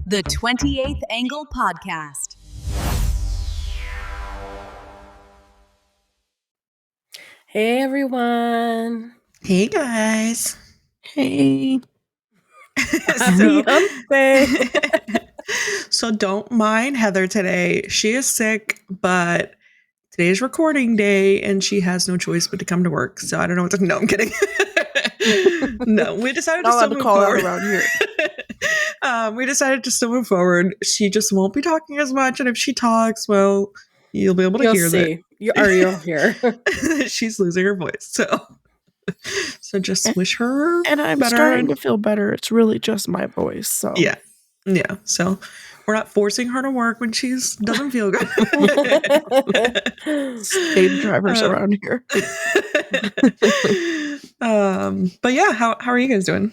The 28th Angle Podcast. Hey, everyone. Hey, guys. Hey. So don't mind Heather today. She is sick, but today's recording day and she has no choice but to come to work. So I don't know what to... No, I'm kidding. No, we decided to still move forward. Around here. We decided to still move forward. She just won't be talking as much. And if she talks, well, you'll be able to hear that. You'll hear. She's losing her voice. So just wish her And I'm better. starting to feel better. It's really just my voice. So Yeah. So we're not forcing her to work when she doesn't feel good. State drivers around here. But yeah, how are you guys doing?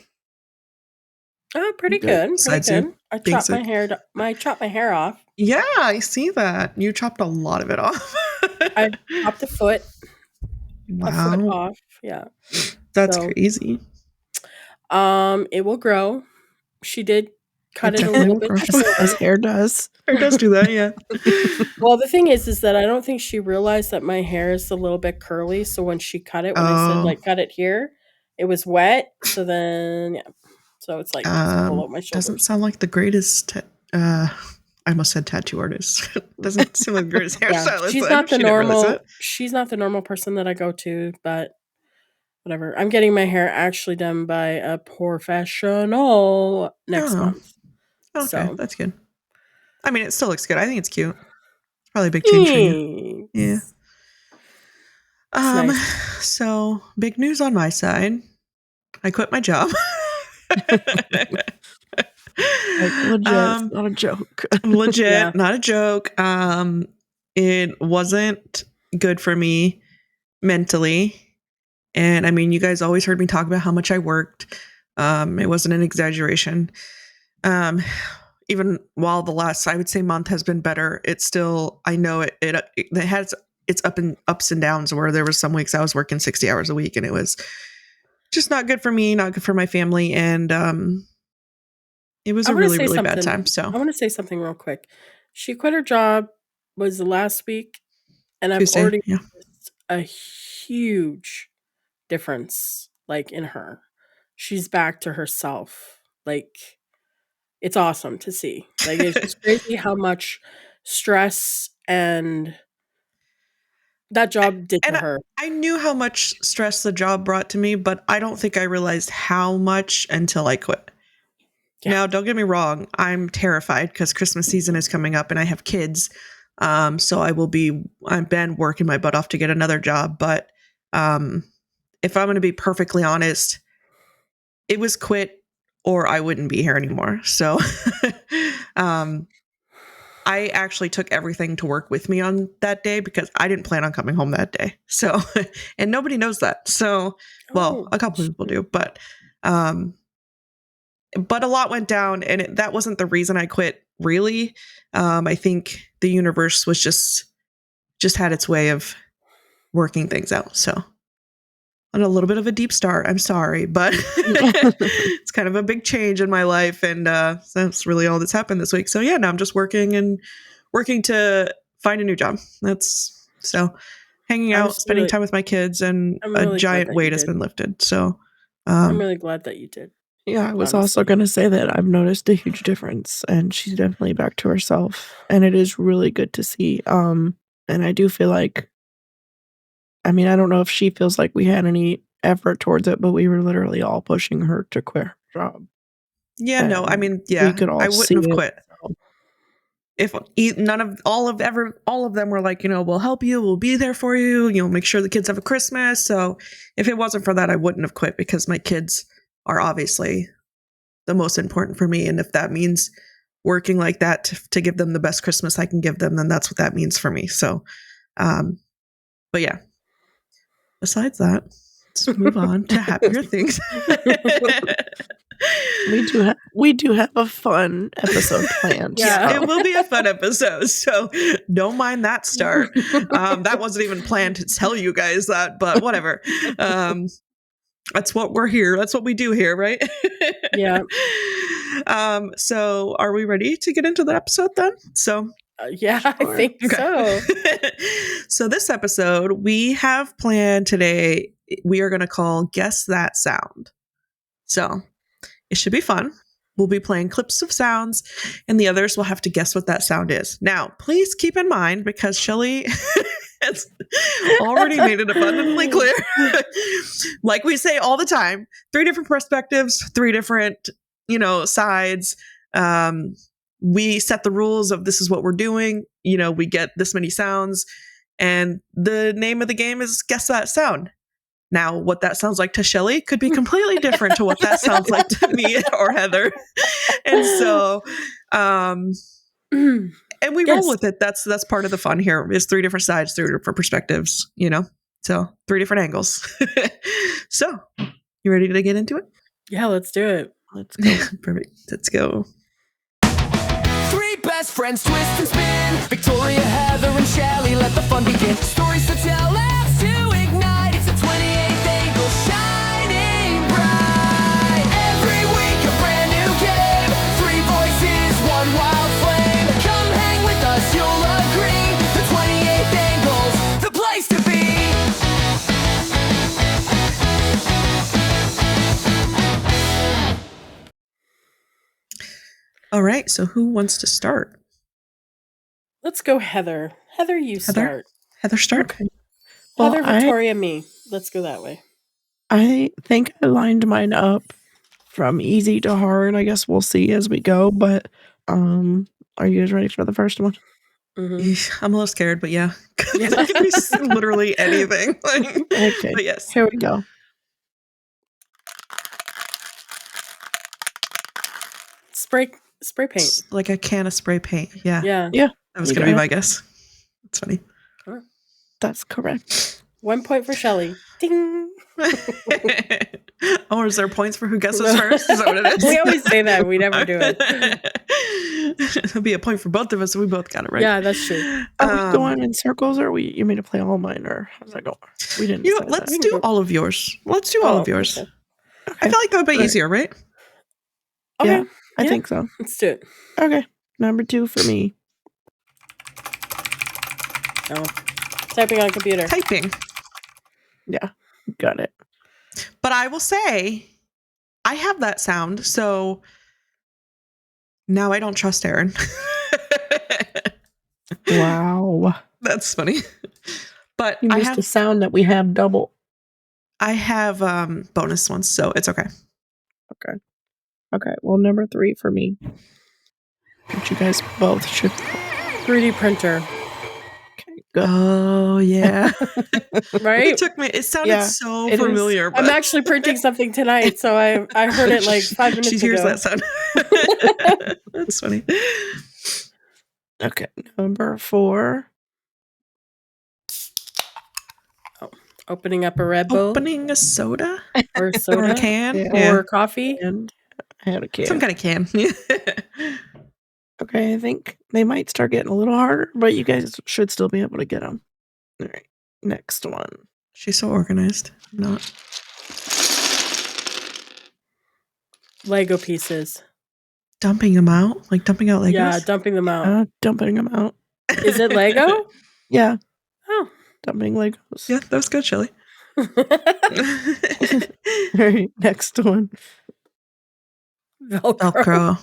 Oh, pretty good. Besides Pretty you good. I being chopped my hair. I chopped my hair off. Yeah, I see that. You chopped a lot of it off. I chopped a foot. Wow. A foot off. Yeah. That's crazy. It will grow. She did cut it a little bit. As hair does. Hair does do that, yeah. Well, the thing is that I don't think she realized that my hair is a little bit curly. So when she cut it, when I said cut it here, it was wet. So then, yeah. So it's like below my shoulders. Doesn't sound like the greatest. I almost said tattoo artist. Doesn't seem like the greatest hairstylist. She's not the normal. She's not the normal person that I go to, but whatever. I'm getting my hair actually done by a professional next month. Okay, so that's good. I mean, it still looks good. I think it's cute. It's probably a big change for you. Yeah. Nice. So big news on my side. I quit my job. Legit, not a joke. Legit, not a joke. It wasn't good for me mentally. And I mean, you guys always heard me talk about how much I worked. It wasn't an exaggeration. Even while the last, I would say, month has been better, it's still, I know it has its ups and downs where there was some weeks I was working 60 hours a week and it was just not good for me, not good for my family. And it was a really, really bad time. So I want to say something real quick. She quit her job was the last week, and I've already noticed a huge difference, like in her. She's back to herself. Like, it's awesome to see. Like, it's just crazy how much stress and that job did to her. I knew how much stress the job brought to me, but I don't think I realized how much until I quit. Yeah. Now, don't get me wrong. I'm terrified because Christmas season is coming up and I have kids. So I've been working my butt off to get another job. But if I'm going to be perfectly honest, it was quit or I wouldn't be here anymore. So I actually took everything to work with me on that day because I didn't plan on coming home that day. So, and nobody knows that. So, well, a couple people do, but a lot went down and that wasn't the reason I quit, really. I think the universe was just had its way of working things out. So on a little bit of a deep start, I'm sorry, but it's kind of a big change in my life. And that's really all that's happened this week. So yeah, now I'm just working to find a new job. That's so hanging out, spending time with my kids, and a giant weight has been lifted. So I'm really glad that you did. Yeah, I was also going to say that I've noticed a huge difference and she's definitely back to herself and it is really good to see. And I do feel like, I mean, I don't know if she feels like we had any effort towards it, but we were literally all pushing her to quit her job. Yeah, and no, I mean, yeah, I wouldn't have quit. If all of them were like, we'll help you, we'll be there for you, make sure the kids have a Christmas. So if it wasn't for that, I wouldn't have quit because my kids are obviously the most important for me. And if that means working like that to give them the best Christmas I can give them, then that's what that means for me. So, but yeah, besides that, let's move on to happier things. We do have a fun episode planned. Yeah, it will be a fun episode. So don't mind that start. That wasn't even planned to tell you guys that, but whatever. That's what we're here. That's what we do here, right? Yeah. So are we ready to get into the episode then? So yeah, sure. I think so. So this episode we have planned today, we are going to call Guess That Sound. So it should be fun. We'll be playing clips of sounds and the others will have to guess what that sound is. Now, please keep in mind, because Shelley has already made it abundantly clear, like we say all the time, 3 different perspectives, 3 different, sides. We set the rules of this is what we're doing. We get this many sounds and the name of the game is Guess That Sound. Now, what that sounds like to Shelley could be completely different to what that sounds like to me or Heather. And so, and we roll with it. That's part of the fun here is 3 different sides, 3 different perspectives, so 3 different angles. So you ready to get into it? Yeah, let's do it. Let's go. Perfect. Let's go. 3 best friends twist and spin. Victoria, Heather, and Shelley, let the fun begin. Stories to tell, laughs to ignite. It's a 28th angle shining bright. Every week a brand new game. 3 voices, 1 wild flame. Come hang with us, you'll agree. The 28th angle's the place to be. All right, so who wants to start? Let's go Heather. Heather, start. Heather, start. Okay. Well, Heather, Victoria, me. Let's go that way. I think I lined mine up from easy to hard. I guess we'll see as we go, but are you guys ready for the first one? Mm-hmm. I'm a little scared, but yeah. It could be literally anything. Okay. But yes. Here we go. Spray paint. It's like a can of spray paint. Yeah. Yeah. That was going to be my guess. It's funny. Huh. That's correct. 1 point for Shelley. Ding. Oh, is there points for who guesses first? Is that what it is? We always say that. We never do it. It'll be a point for both of us. We both got it right. Yeah, that's true. Are we going in circles, or you made to play all mine, or how's that going? We didn't. Let's do all of yours. Let's do all of yours. Okay. I feel like that would be easier, right? Okay. Yeah, I think so. Let's do it. Okay. Number 2 for me. Oh. Typing on a computer. Typing. Yeah, got it. But I will say, I have that sound, so now I don't trust Aaron. Wow. That's funny. But You missed a sound that we have double. I have bonus ones, so it's okay. Okay, well, number 3 for me. Which you guys both should. 3D printer. Okay, good. Oh, yeah. Right? It sounded so familiar. I'm actually printing something tonight, so I heard it like 5 minutes ago. She hears that sound. That's funny. Okay, number 4. Opening up a Red Bull. Opening a soda? Or a soda. Or a can? Yeah. Or coffee. And I had a can. Some kind of can. Okay, I think they might start getting a little harder, but you guys should still be able to get them. All right, next one. She's so organized. I'm not. Lego pieces. Dumping them out? Like dumping out Legos? Yeah, dumping them out. Dumping them out. Is it Lego? Yeah. Oh. Dumping Legos. Yeah, that was good, Shelley. All right, next one. Velcro.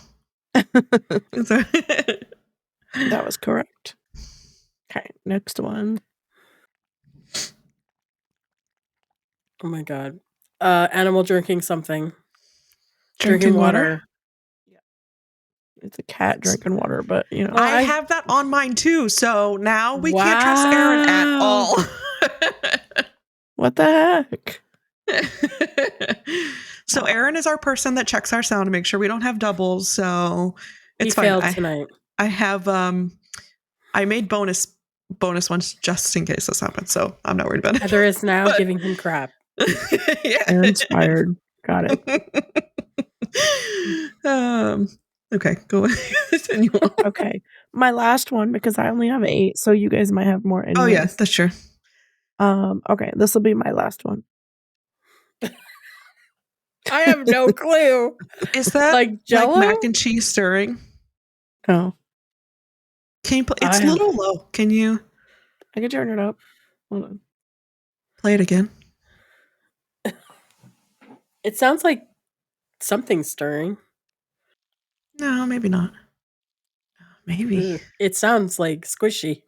That was correct. Okay, next one. Oh my god. Animal drinking something. Drinking water? Yeah. It's a cat drinking water, but I have that on mine too, so now we can't trust Aaron at all. What the heck? So Aaron is our person that checks our sound to make sure we don't have doubles, so it's fine. Failed tonight. I have I made bonus ones just in case this happens, so I'm not worried about it. Heather is now giving him crap. Yeah. Aaron's fired. Got it. Okay, go ahead. Okay. My last one, because I only have 8, so you guys might have more anyways. Oh yeah, that's true. Okay, this will be my last one. I have no clue. Is that Like Jell-O? like mac and cheese stirring? No. Can you play? It's a little low. Can you? I can turn it up. Hold on. Play it again. It sounds like something stirring. No, maybe not. Maybe. It sounds like squishy.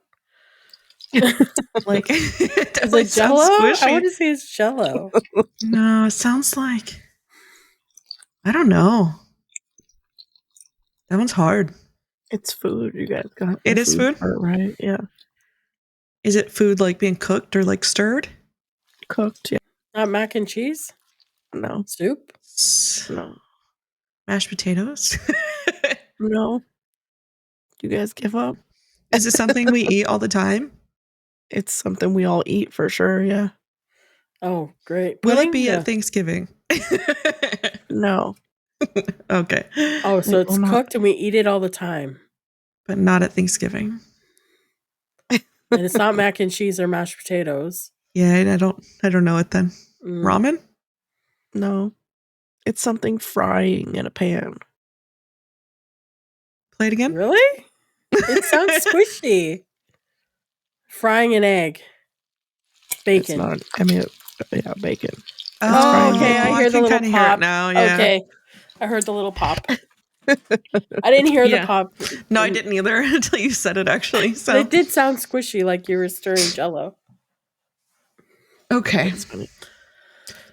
Like it Is it Jell-O? squishy. I want to say it's Jell-O. No, it sounds like I don't know. That one's hard. It's food. You guys got It is food? part, right? Yeah. Is it food like being cooked or like stirred? Cooked. Yeah. Not mac and cheese? No. Soup? No. Mashed potatoes? No. You guys give up? Is it something we eat all the time? It's something we all eat for sure. Yeah. Oh, great. Will Pudding? it be No. at Thanksgiving? No. Okay. Oh, so It it's will not. cooked and we eat it all the time. But not at Thanksgiving. And it's not mac and cheese or mashed potatoes. Yeah, I don't know it then. Mm. Ramen? No. It's something frying in a pan. Play it again? Really? It sounds squishy. Frying an egg. Bacon. It's not. I mean, yeah, bacon. Oh, frying okay. I bacon. hear the can little kinda hear it pop. now. Yeah. Okay. I heard the little pop. I didn't hear Yeah. the pop. No, I didn't either until you said it actually. But So it did sound squishy, like you were stirring Jell-O. okay. It's funny.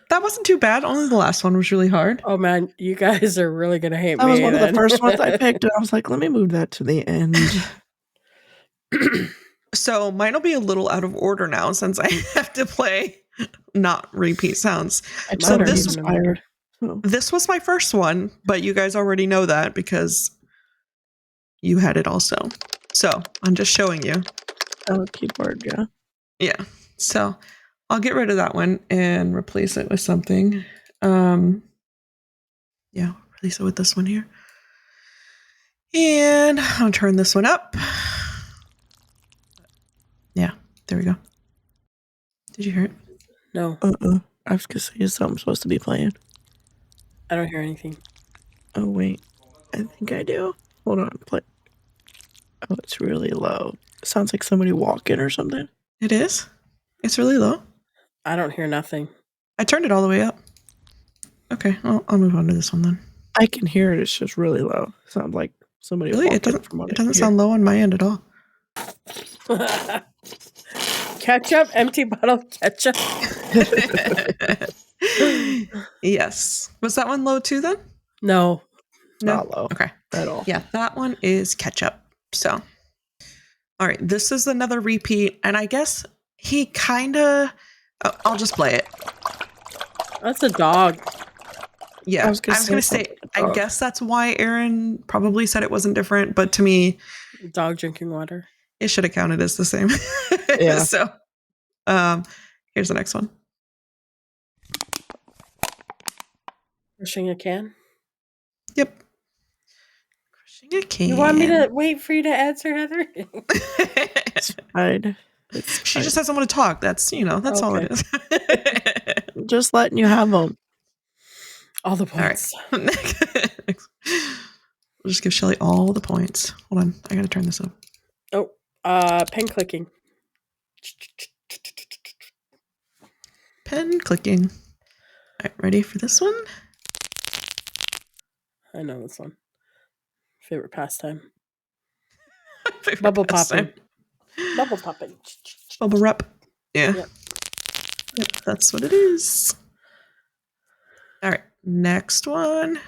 That wasn't too bad. Only the last one was really hard. Oh man, you guys are really gonna hate That me. was one of the then. first ones I picked, and I was like, let me move that to the end. So mine will be a little out of order now since I have to play not repeat sounds. I'm So already this- inspired. Oh, This was my first one, but you guys already know that because you had it also. So I'm just showing you. oh, keyboard, yeah. Yeah. So I'll get rid of that one and replace it with something. Yeah, replace it with this one here. And I'll turn this one up. Yeah, there we go. Did you hear it? No, I was gonna say, is something supposed to be playing? I don't hear anything. Oh wait, I think I do. Hold on, play. Oh, it's really low. It sounds like somebody walking or something. It is? It's really low. I don't hear nothing. I turned it all the way up. Okay, I'll move on to this one then. I can hear it. It's just really low. Sounds like somebody Really? walking It doesn't, from what it I doesn't hear. sound low on my end at all. Ketchup, empty bottle ketchup. Yes. Was that one low too then? No, Not low Okay. at all. Yeah, that one is ketchup. So, all right, this is another repeat. And I guess he kind of, I'll just play it. that's a dog. Yeah, I was gonna say say, something I about- guess that's why Aaron probably said it wasn't different. But to me, Dog drinking water. it should have counted as the same. Yeah. So, here's the next one. Pushing a can. Yep. Crushing a can. You want me to wait for you to answer, Heather? It's fine. It's She fine. just doesn't want to talk. That's, that's all it is. Just letting you have them. All the All right. points. Next. We'll just give Shelley all the points. Hold on. I got to turn this up. Oh, pen clicking. Pen clicking. All right, ready for this one? I know this one. Favorite pastime. Favorite Bubble pastime. popping. Bubble popping. Bubble wrap. Yeah. Yep. Yep, that's what it is. All right, next one.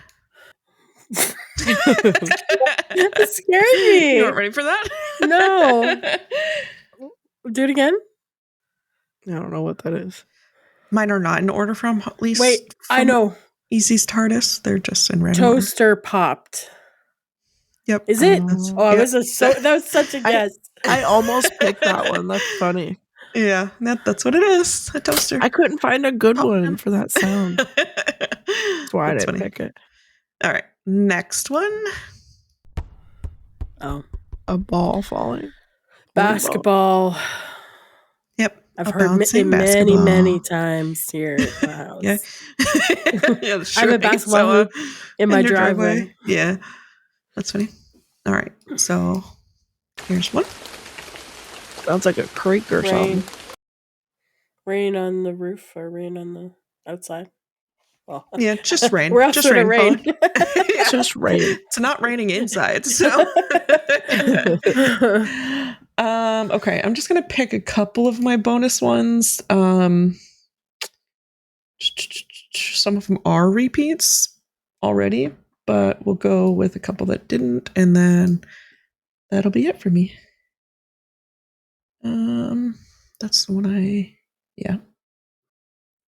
That scared me. You weren't ready for that? No. Do it again. I don't know what that is. Mine are not in order from least. Wait, I from know. Easy's TARDIS. They're just in random order. Toaster popped. Yep. Is it? That's- Oh, I yep. was that was such a guess. I almost picked that one. That's funny. Yeah, that's what it is. A toaster. I couldn't find a good Oh, one man. for that sound. That's why I That's didn't funny. pick it. All right, next one. Oh, A ball falling. basketball. Yep. I've heard many times here at the house. Yeah. I have a basketball hoop in my driveway. Yeah. That's funny. All right. So here's one. Sounds like a creek or something. Rain on the roof or rain on the outside. Well, yeah, just rain. Where else just would it rain? Yeah. Just rain. It's not raining inside, so. Okay, I'm just gonna pick a couple of my bonus ones. Some of them are repeats already, but we'll go with a couple that didn't, and then that'll be it for me. That's the one I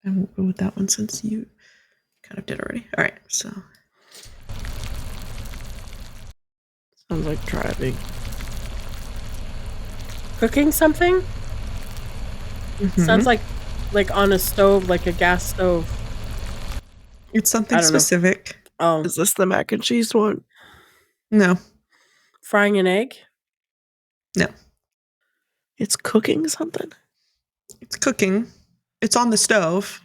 won't go with that one since you kind of did already. All right, so Sounds like driving. Cooking something? Mhm. Sounds like on a stove, like a gas stove. It's something specific. Oh, Is this the mac and cheese one? No. Frying an egg? No. It's cooking something? It's cooking. It's on the stove.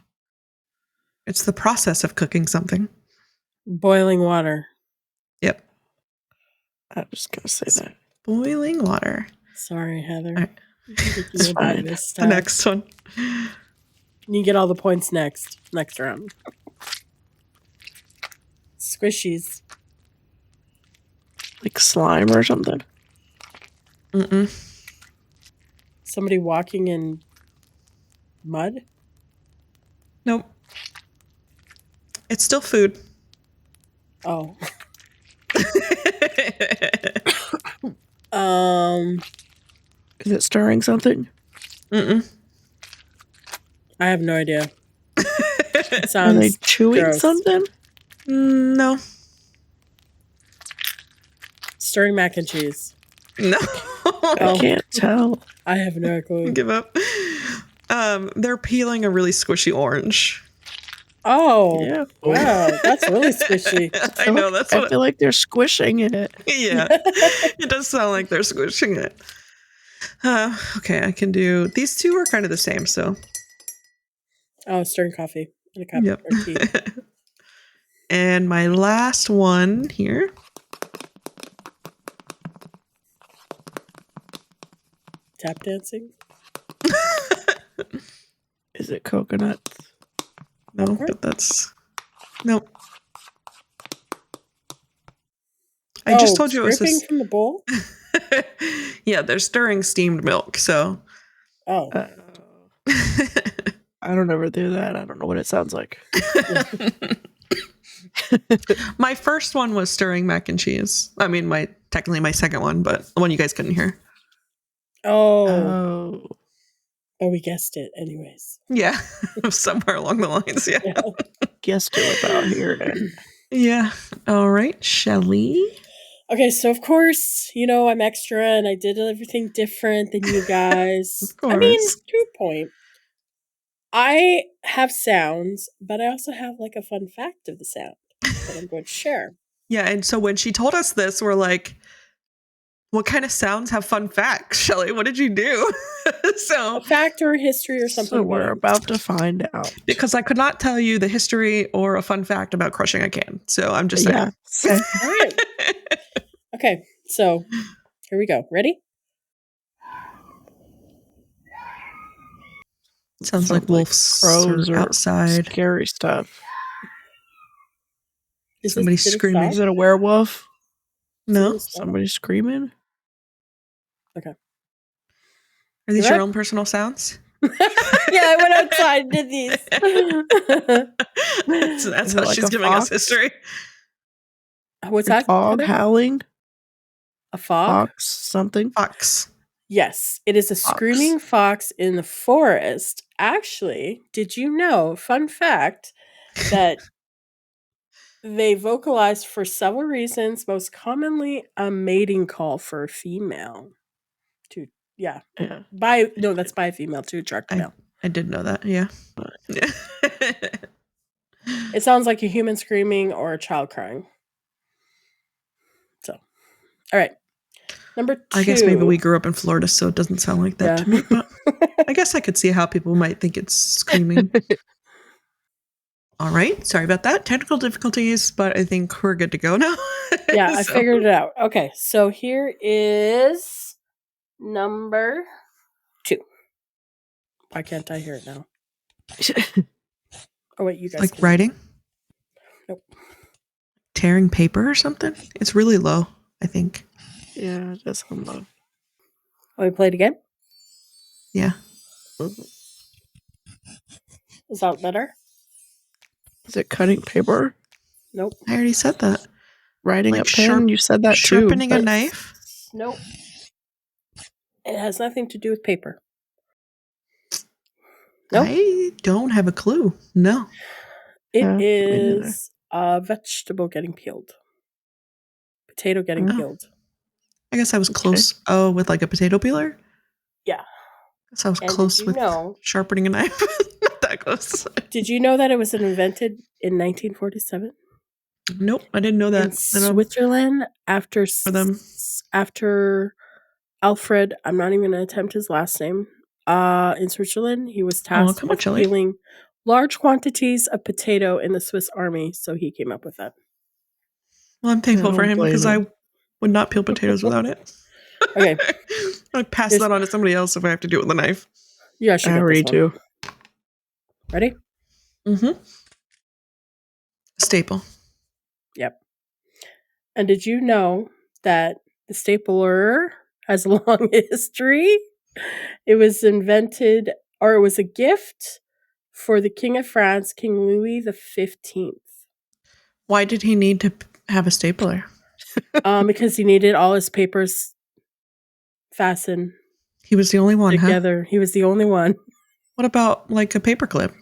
It's the process of cooking something. Boiling water. Yep. I'm just going to say that. Boiling water. Sorry, Heather. All right. It's fine. The next one. You get all the points next round. Squishies. Like slime or something? Mm-mm. Somebody walking in mud? Nope. It's still food. Oh. Is it stirring something? Mm-mm. I have no idea. It Are sounds they chewing gross. something? No. Stirring mac and cheese. No. I can't tell. I have no clue. Give up. They're peeling a really squishy orange. Oh, Yeah. wow, that's really squishy. I know, that's I what feel like they're squishing it. Yeah. It does sound like they're squishing it. Okay, I can do these two are kind of the same, so Oh, stirring coffee in a cup yep. or tea. And my last one here. Tap dancing? Is it coconuts? No, but that's nope. I just told you it was scraping from the bowl? Yeah, they're stirring steamed milk, so Oh. I don't ever do that. I don't know what it sounds like. my first one was stirring mac and cheese. I mean, technically my second one, but the one you guys couldn't hear. Oh, we guessed it anyways. Yeah, somewhere along the lines. Yeah. Guessed it without hearing it. Yeah. All right, Shelley. Okay, so of course, I'm extra and I did everything different than you guys. Of course. I mean, to a point. I have sounds, but I also have like a fun fact of the sound that I'm going to share. Yeah, and so when she told us this, we're like, what kind of sounds have fun facts, Shelley? What did you do? A fact or a history or something. So we're about to find out. Because I could not tell you the history or a fun fact about crushing a can. So I'm just saying. Yeah. All right. Okay, so here we go. Ready? Sounds like wolves crows are outside. Scary stuff. Somebody screaming. Is it a werewolf? No. Somebody screaming? Okay. Are these your own personal sounds? Yeah, I went outside and did these. So that's how she's giving us history. What's that? Fog howling? A fog? Fox something? Fox. Yes, it is a screaming fox in the forest. Actually, did you know, fun fact, that they vocalize for several reasons, most commonly a mating call for a female. That's by a female to attract a male. I did know that, yeah. It sounds like a human screaming or a child crying. So, all right. Number 2. I guess maybe we grew up in Florida, so it doesn't sound like that to me. But I guess I could see how people might think it's screaming. All right. Sorry about that. Technical difficulties, but I think we're good to go now. Yeah, I figured it out. Okay, so here is number 2. Why can't I hear it now? Oh, wait, you guys Like can. writing? Nope. Tearing paper or something? It's really low, I think. Yeah, it does sound low. Want me to play it again? Yeah. Is that better? Is it cutting paper? Nope. I already said that. Writing Like a pen? You said that too. Sharpening a but- knife? Nope. It has nothing to do with paper. Nope. I don't have a clue. No. It Yeah, me neither. is a vegetable getting peeled. Potato getting Oh. peeled. I guess I was close. Oh, with like a potato peeler? Yeah. I guess I was And close did you with know- sharpening a knife. Not that close. Did you know that it was invented in 1947? Nope, I didn't know that. In Switzerland, after them. after Alfred, I'm not even going to attempt his last name. In Switzerland, he was tasked come on, with Shelley. peeling large quantities of potato in the Swiss army, so he came up with that. Well, I'm thankful I for don't him blame because him. I would not peel potatoes without it. Okay, I'd pass There's- that on to somebody else if I have to do it with a knife. you guys should I get already this one. do. Ready? Mm-hmm. Staple. Yep. And did you know that the stapler has a long history? It was invented, or it was a gift for the King of France, King Louis XV. Why did he need to have a stapler? Because he needed all his papers fastened He was the only one, huh? together. He was the only one. What about like a paperclip? Well,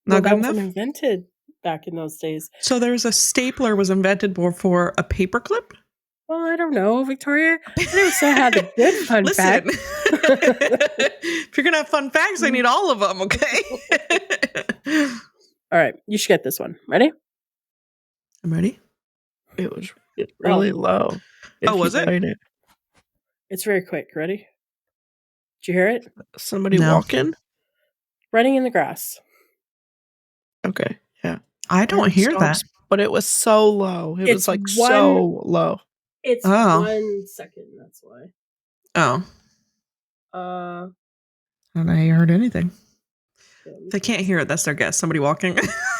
Not that good wasn't enough? invented back in those days. So there's a stapler was invented for a paperclip? Well, I don't know, Victoria. I never said I had a good fun Listen, fact. if you're going to have fun facts, I need all of them, okay? All right, you should get this one. Ready? I'm ready. It was really low. If Oh, was you it? played it. It's very quick. Ready? Did you hear it? Somebody No. walking? Running in the grass. Okay, yeah. I don't Heard hear that. stomps, but it was so low. It It's was like one- so low. It's Oh. 1 second. That's why. Oh, Uh, I don't know how you heard anything. yeah, let me If they see. can't hear it, that's their guess. Somebody walking.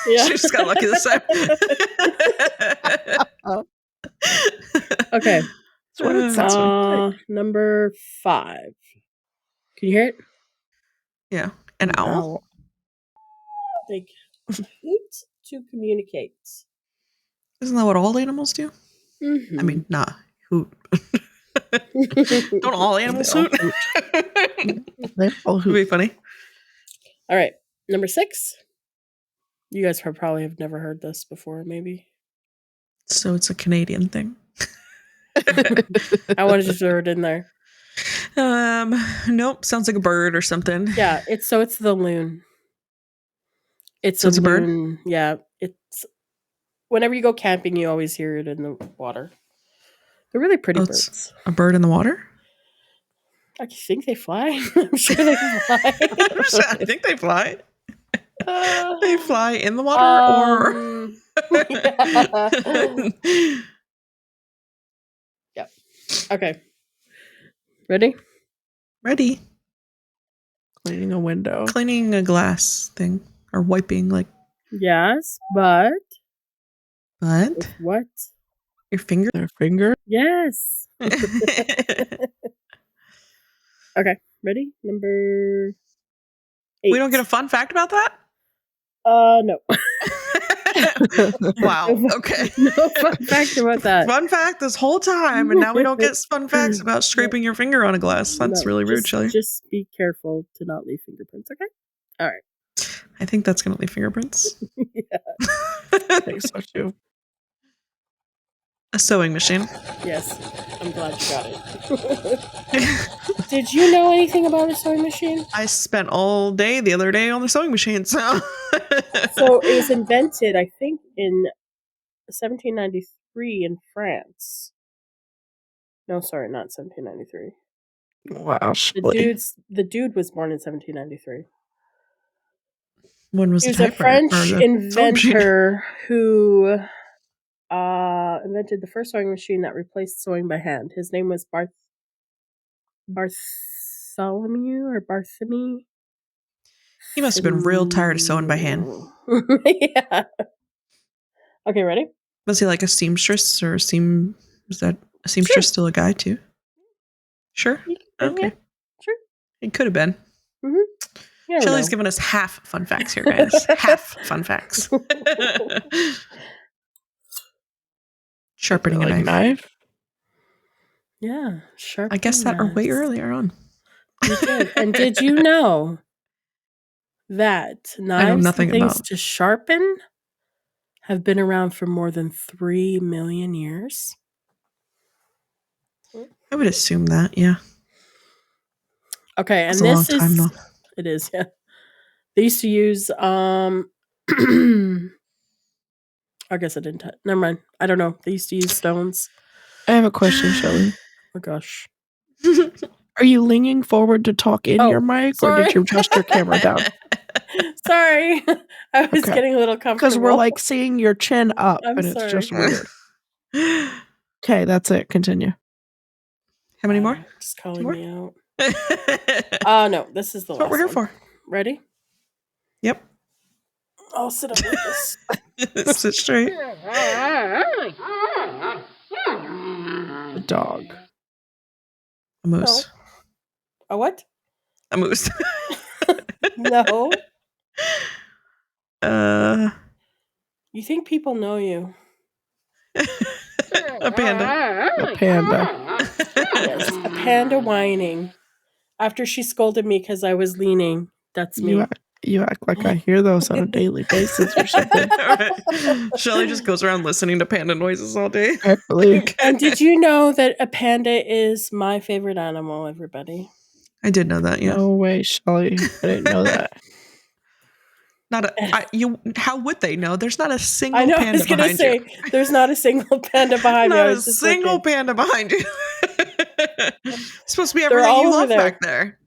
Yeah. She just got lucky this time. Okay. That's what it sounds like. Number 5. Can you hear it? Yeah. An owl? They hoot to communicate. Isn't that what all animals do? Mhm. I mean, not hoot. Mm-hmm. Don't all animals They all hoot? They all Would hoot. be funny. All right. Number 6. You guys probably have never heard this before, maybe. So it's a Canadian thing. I wanted to throw it in there. Nope. Sounds like a bird or something. Yeah, it's the loon. It's So it's a bird? loon. Yeah, it's whenever you go camping, you always hear it in the water. They're really pretty Oh, it's- birds. A bird in the water? I think they fly. I'm sure they fly. I think they fly. They fly in the water yeah. Yep. Okay. Ready? Ready. Cleaning a window. Cleaning a glass thing or wiping like Yes, but what? with what? Your finger? Their finger. Yes. Okay. Ready? Number 8. We don't get a fun fact about that? No. Wow. Okay. No fun fact about that. Fun fact this whole time, and now we don't get fun facts about scraping your finger on a glass. That's No, really rude, just- Shelley. Just be careful to not leave fingerprints, okay? All right. I think that's going to leave fingerprints. I think so too. A sewing machine. Yes. I'm glad you got it. Did you know anything about a sewing machine? I spent all day the other day on the sewing machine, so. So it was invented, I think, in 1793 in France. No, sorry, not 1793. Wow, Shelley. The dude was born in 1793. When was He the was a typewriter? French Or the sewing machine? inventor who invented the first sewing machine that replaced sewing by hand. His name was Bartholomew or Bartholomew. He must have been real tired of sewing by hand. Yeah. Okay, ready? Was he like a seamstress or was that a seamstress still a guy too? Sure. Okay. Yeah, sure. It could have been. Mm-hmm. Yeah, Shelley's giving us half fun facts here, guys. Half fun facts. Sharpening a knife. Yeah, sharp. I guessed that way earlier on. You did. And did you know that knives and things to sharpen have been around for more than 3 million years? I would assume that, yeah. Okay, and That's a long time, though. It is, yeah. They used to use I guess I didn't never mind. I don't know. They used to use stones. I have a question, Shelley. Oh gosh. Are you leaning forward to talk in your mic, or did you adjust your camera down? Sorry. I was getting a little comfortable. Because we're like seeing your chin up, I'm and sorry. it's just weird. Okay, that's it. Continue. How many more? Just calling me out. No, this is the last what we're here one. for. Ready? Yep. I'll sit up like this. Sit straight. A dog. A moose. No. A what? A moose. No. You think people know you? A panda. A panda. Yes, a panda whining. After she scolded me because I was leaning. That's me. You act like I hear those on a daily basis or something. Shelley just goes around listening to panda noises all day. I believe. And did you know that a panda is my favorite animal, everybody? I did know that, yeah. No way, Shelley. I didn't know that. How would they know? There's not a single I know, panda I was gonna say, you. There's not a single panda behind me. Not a single panda behind you. It's supposed to be everything you love back there.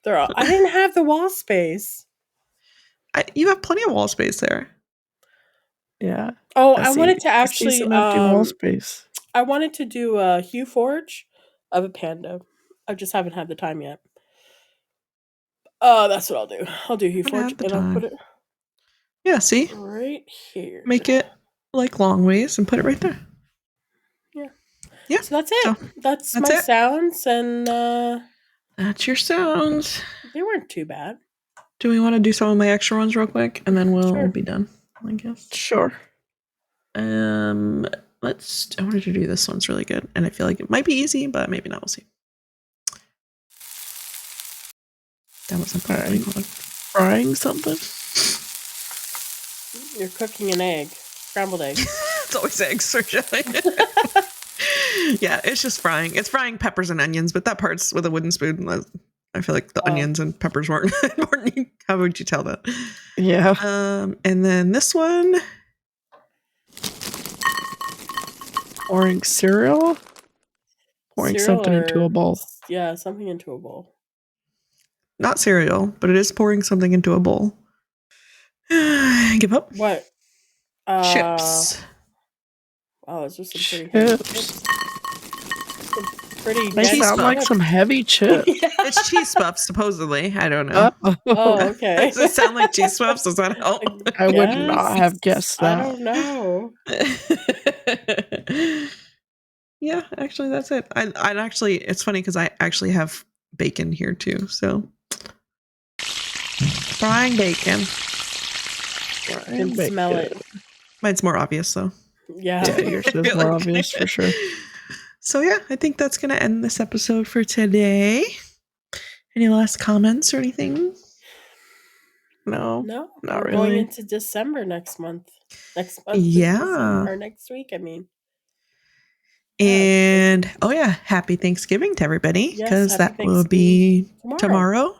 I didn't have the wall space. You have plenty of wall space there. Yeah. Oh, I wanted to actually some empty wall space. I wanted to do a Hue Forge of a panda. I just haven't had the time yet. That's what I'll do. I'll do Hue Forge and I'll put it. Yeah, see? Right here. Make it like long ways and put it right there. Yeah. Yeah. So that's it. That's my sounds and that's your sounds. They weren't too bad. Do we want to do some of my extra ones real quick and then we'll be done, I guess? Sure. I wanted to do this one's really good and I feel like it might be easy, but maybe not. We'll see. That was something. Frying something? You're cooking an egg. Scrambled egg. It's always eggs for Shelley. Yeah, it's just frying. It's frying peppers and onions, but that part's with a wooden spoon. I feel like the onions and peppers weren't important. How would you tell that? Yeah. And then this one. Pouring cereal? Pouring something into a bowl. Yeah, something into a bowl. Not cereal, but it is pouring something into a bowl. Give up. What? Chips. Wow, those are some pretty heavy chips. They sound like some heavy chips. Yeah. It's cheese puffs, supposedly. I don't know. Oh, okay. Does it sound like cheese puffs? Does that help? I would not have guessed that. I don't know. Yeah, actually, that's it. It's funny because I actually have bacon here too. So, frying bacon. I can smell it. Mine's more obvious, though. Yeah, yours is more obvious for sure. So yeah, I think that's going to end this episode for today. Any last comments or anything? No, not really. Going into December next month. Yeah. Or next week, I mean. And happy Thanksgiving to everybody, because that will be tomorrow.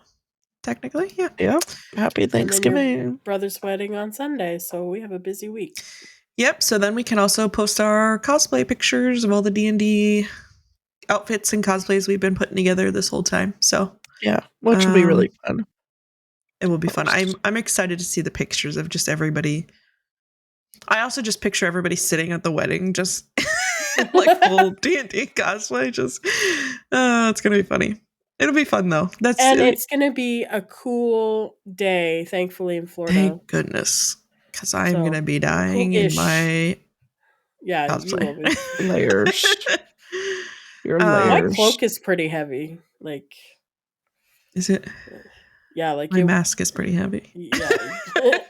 Technically, yeah. Yep. Happy Thanksgiving. Brother's wedding on Sunday, so we have a busy week. Yep. So then we can also post our cosplay pictures of all the D&D outfits and cosplays we've been putting together this whole time. So yeah, which will be really fun. It will be fun. I'm excited to see the pictures of just everybody. I also just picture everybody sitting at the wedding, just like full D&D cosplay. Just, it's gonna be funny. It'll be fun though. It's gonna be a cool day, thankfully in Florida. Thank goodness, because I'm gonna be dying in my cosplay. You will be. Layers. Your layers. My cloak is pretty heavy. Like, is it? Yeah, like my mask is pretty heavy. Yeah,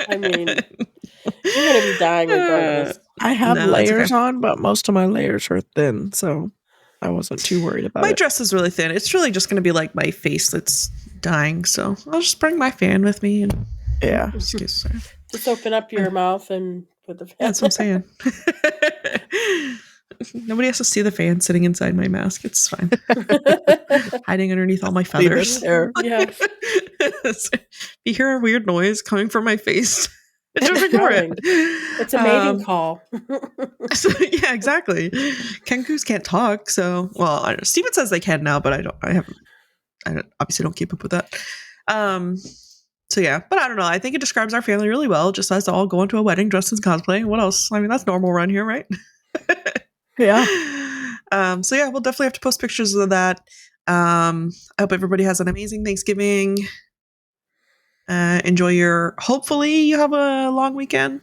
I mean, you're gonna be dying regardless. I have layers on, but most of my layers are thin, so I wasn't too worried about it. My dress is really thin. It's really just gonna be like my face that's dying. So I'll just bring my fan with me and just open up your mouth and put the fan. That's what I'm saying. Nobody has to see the fan sitting inside my mask. It's fine. Hiding underneath all my feathers. Yeah. If you hear a weird noise coming from my face, just ignore it. It's a mating call. Yeah, exactly. Kenkus can't talk, so I don't know. Steven says they can now, but I obviously don't keep up with that. So yeah, but I don't know. I think it describes our family really well. Just us all going to a wedding dressed as cosplay. What else? I mean, that's normal around here, right? Yeah. So yeah, we'll definitely have to post pictures of that. I hope everybody has an amazing Thanksgiving. Hopefully you have a long weekend.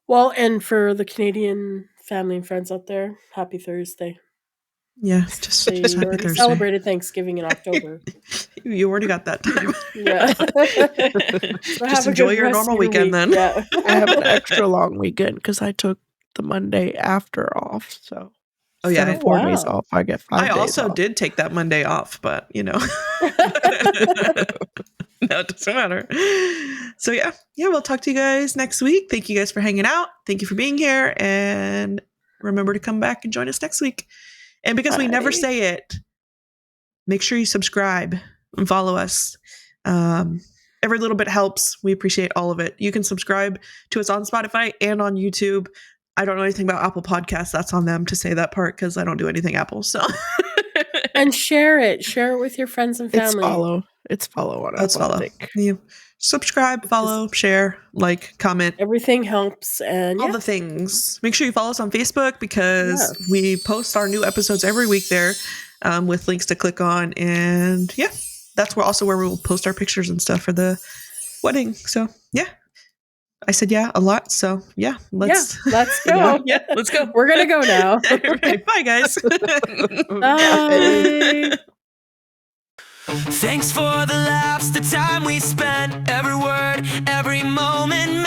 Well, and for the Canadian family and friends out there, happy Thursday. Yeah, just happy Thursday. Celebrated Thanksgiving in October. You already got that time. Yeah. So just enjoy your normal weekend then. Yeah. I have an extra long weekend because I took the Monday after off. So instead of 4 days off, I get 5 days I also off. did take that Monday off, but no, it doesn't matter. So yeah, we'll talk to you guys next week. Thank you guys for hanging out. Thank you for being here, and remember to come back and join us next week. And because we never say it, make sure you subscribe and follow us. Every little bit helps. We appreciate all of it. You can subscribe to us on Spotify and on YouTube. I don't know anything about Apple Podcasts. That's on them to say that part because I don't do anything Apple. So, and share it with your friends and family. It's follow on Apple. Follow. You subscribe, follow, share, like, comment. Everything helps, and all the things. Make sure you follow us on Facebook because we post our new episodes every week there, with links to click on, and that's where we will post our pictures and stuff for the wedding. So I said a lot. So let's go. Let's go. We're gonna go now. Right, bye guys. Bye. Thanks for the laughs, the time we spent, every word, every moment